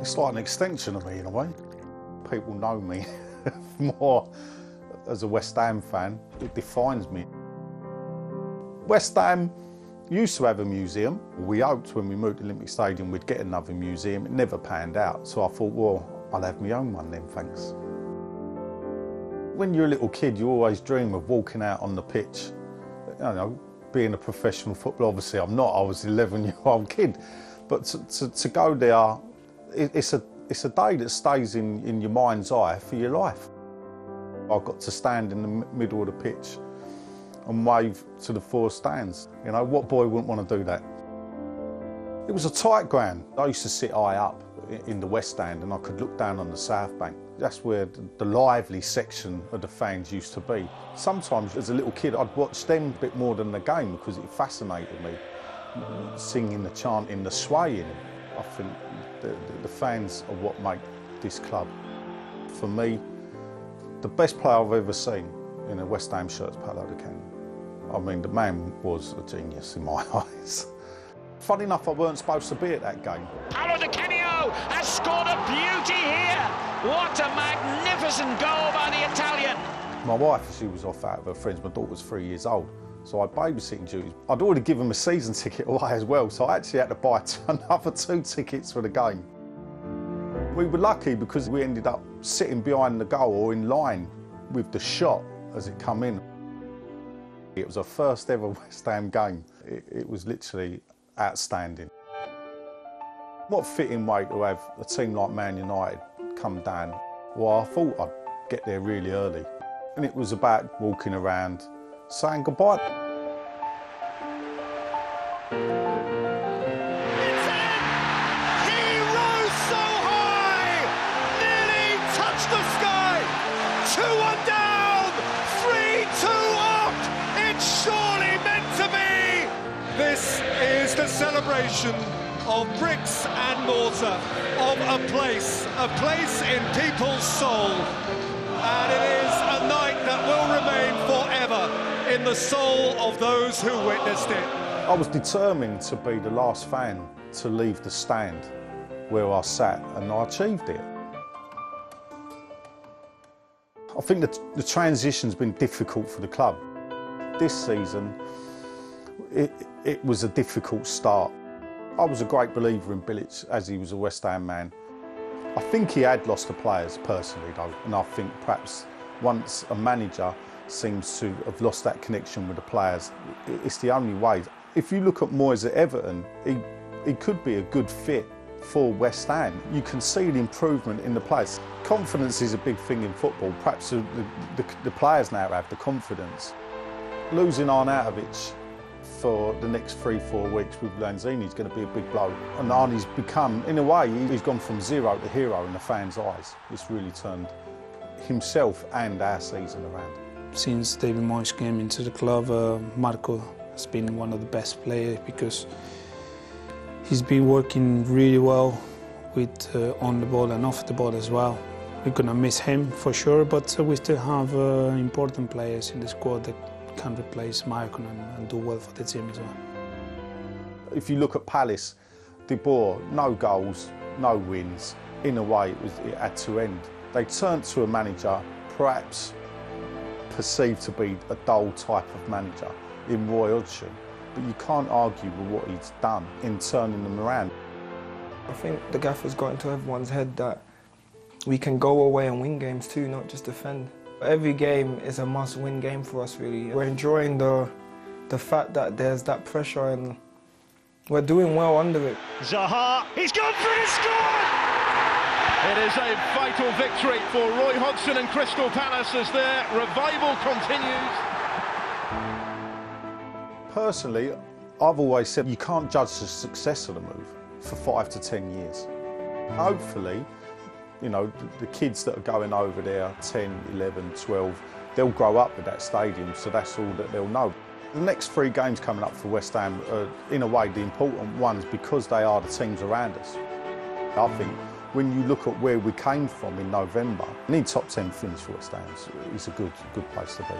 It's like an extension of me in a way. People know me more as a West Ham fan. It defines me. West Ham used to have a museum. We hoped when we moved to Olympic Stadium we'd get another museum. It never panned out, so I thought, well, I'll have my own one then, thanks. When you're a little kid, you always dream of walking out on the pitch, you know, being a professional footballer. Obviously I'm not, I was an 11-year-old kid. But to go there, it's a day that stays in your mind's eye for your life. I got to stand in the middle of the pitch and wave to the four stands. You know, what boy wouldn't want to do that? It was a tight ground. I used to sit high up in the West Stand and I could look down on the South Bank. That's where the lively section of the fans used to be. Sometimes as a little kid I'd watch them a bit more than the game because it fascinated me. Singing, the chanting, the swaying. I think the fans are what make this club. For me, the best player I've ever seen in a West Ham shirt is Nigel Kahn. I mean, the man was a genius in my eyes. Funny enough, I weren't supposed to be at that game. Paolo Di Canio has scored a beauty here. What a magnificent goal by the Italian. My wife, she was off out with her friends. My daughter was 3 years old, so I had babysitting duties. I'd already given them a season ticket away as well, so I actually had to buy another 2 tickets for the game. We were lucky because we ended up sitting behind the goal or in line with the shot as it come in. It was our first ever West Ham game. It was literally outstanding. What fitting way to have a team like Man United come down. Well, I thought I'd get there really early. And it was about walking around, saying goodbye. It's in! He rose so high! Nearly touched the sky! 2-1 down! 3-2 up! It's surely meant to be! This is the celebration of bricks and mortar, of a place in people's soul. And it is a night that will remain forever in the soul of those who witnessed it. I was determined to be the last fan to leave the stand where I sat, and I achieved it. I think that the transition's been difficult for the club. This season, it was a difficult start. I was a great believer in Bilic as he was a West Ham man. I think he had lost the players personally though, and I think perhaps once a manager seems to have lost that connection with the players, it's the only way. If you look at Moyes at Everton, he could be a good fit for West Ham. You can see the improvement in the players. Confidence is a big thing in football. Perhaps the players now have the confidence. Losing Arnautovic for the next 3-4 weeks with Lanzini is going to be a big blow. And Arnie's become, in a way, he's gone from zero to hero in the fans' eyes. It's really turned himself and our season around. Since David Moyes came into the club, Marco has been one of the best players because he's been working really well with on the ball and off the ball as well. We're going to miss him for sure, but we still have important players in the squad that can replace Marco and do well for the team as well. If you look at Palace, De Boer, no goals, no wins. In a way, it had to end. They turned to a manager, perhaps perceived to be a dull type of manager in Roy Hodgson, but you can't argue with what he's done in turning them around. I think the gaffer's got into everyone's head that we can go away and win games too, not just defend. Every game is a must-win game for us, really. We're enjoying the fact that there's that pressure and we're doing well under it. Zaha, he's gone for it, scored! It is a vital victory for Roy Hodgson and Crystal Palace as their revival continues. Personally, I've always said you can't judge the success of the move for 5 to 10 years. Hopefully, you know, the kids that are going over there, 10, 11, 12, they'll grow up with that stadium, so that's all that they'll know. The next 3 games coming up for West Ham are, in a way, the important ones because they are the teams around us. I think when you look at where we came from in November, any top 10 finish for West Ham is a good place to be.